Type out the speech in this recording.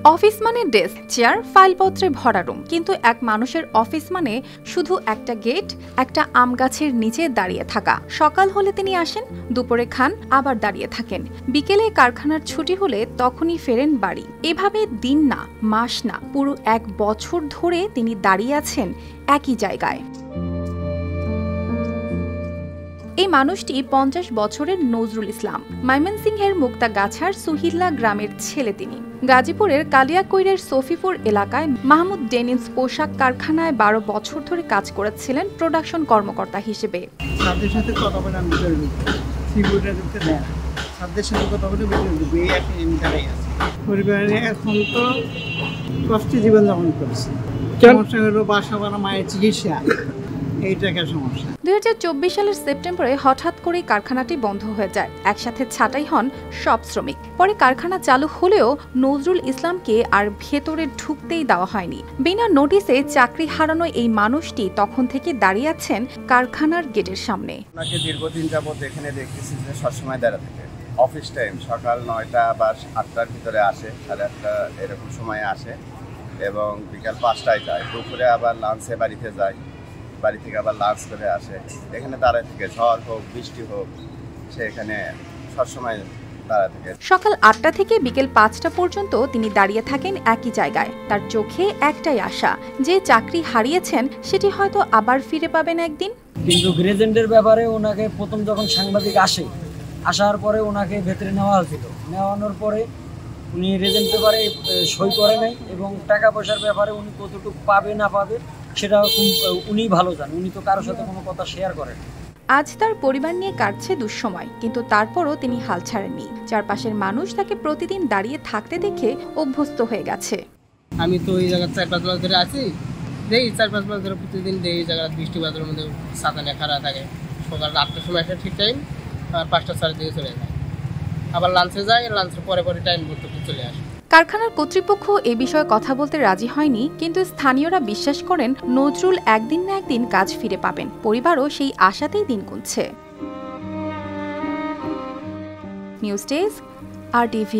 Office মানে desk, chair, ফাইলপত্রে ভরা room, কিন্তু এক মানুষের অফিস মানে শুধু একটা গেট, একটা আম গাছের নিচে দাঁড়িয়ে থাকা। সকাল হলে তিনি আসেন, দুপুরে খান, আবার দাঁড়িয়ে থাকেন। বিকেলে কারখানার ছুটি হলে তখনই ফেরেন বাড়ি। এভাবে দিন না, মাস না, পুরো 1 বছর ধরে তিনি দাঁড়িয়ে আছেন একই জায়গায়। এই মানুষটি 50 বছরের নজরুল ইসলাম। ময়মনসিংহের মুক্তাগাছার সুহিল্লা গ্রামের ছেলে তিনি। গাজীপুরের কালিয়াকৈরের সফিপুর এলাকায় মাহমুদ ডেনিমস পোশাক কারখানায় 12 বছর ধরে কাজ করেছিলেন প্রোডাকশন কর্মকর্তা হিসেবে। জীবনযাপন করেছে, সমস্যা হলো বাসা বানা, মায়ের চিকিৎসা, এই টাকার সমস্যা। 2024 সালের সেপ্টেম্বরে হঠাৎ করেই কারখানাটি বন্ধ হয়ে যায়। একসাথে ছাঁটাই হন সব শ্রমিক। পরে কারখানা চালু হলেও নজরুল ইসলামকে আর ভেতরে ঢুকতেই দেওয়া হয়নি। বিনা নোটিসে চাকরি হারানো এই মানুষটি তখন থেকে দাঁড়িয়ে আছেন কারখানার গেটের সামনে। আপনাকে দীর্ঘদিন যাবত এখানে দেখতেছি যে সবসময় দাঁড়া থাকে। অফিস টাইম সকাল 9টা বা 8টার ভিতরে আসে, 8:30 এরকম সময়ে আসে এবং বিকাল 5টায় যায়। দুপুরে আবার লাঞ্চে বাড়িতে যায়, বাড়ি থেকে আবার লাঞ্চ করে আসে। এখানে দাঁড়ায় থেকে, ঝড় হোক বৃষ্টি হোক, সে এখানে সবসময় দাঁড়ায় থাকে। সকাল 8টা থেকে বিকেল 5টা পর্যন্ত তিনি দাঁড়িয়ে থাকেন একই জায়গায়। তার চোখে একটাই আশা, যে চাকরি হারিয়েছেন সেটি হয়তো আবার ফিরে পাবেন একদিন। কিন্তু গ্রেজেন্টের ব্যাপারে ওনাকে প্রথম যখন সাংবাদিক আসার পরে ওনাকে ভেতরে নেওয়া হয়েছিল। নেওয়ানোর পরে উনি রেজেন্ট পেপারে সই করে নাই এবং টাকা পয়সার ব্যাপারে উনি কতটুকু পাবে না পাবে সেটা উনি ভালো জানেন। উনি তো কারোর সাথে কোনো কথা শেয়ার করেন। আজ তার পরিবার নিয়ে কাটছে দুঃসময়, কিন্তু তারপরও তিনি হাল ছাড়েননি। চারপাশের মানুষ তাকে প্রতিদিন দাঁড়িয়ে থাকতে দেখে অভ্যস্ত হয়ে গেছে। আমি তো এই জায়গায় 4-5 মাস ধরে আছি, দেখি 4-5 মাস ধরে প্রতিদিন এই জায়গায় বৃষ্টি বাদলের মধ্যে ছাতা নিয়ে খাড়া থাকে। সকাল 8টার সময় একটা ঠিক টাইম, আর 5টা 4 দিকে চলে যায়। আবার লাঞ্চে যায়, লাঞ্চের পরে টাইম করতে চলে আসে। কারখানার কর্তৃপক্ষ এ বিষয়ে কথা বলতে রাজি হয়নি, কিন্তু স্থানীয়রা বিশ্বাস করেন নজরুল একদিন না একদিন কাজ ফিরে পাবেন। পরিবারও সেই আশাতেই দিন গুনছে। News desk, RTV।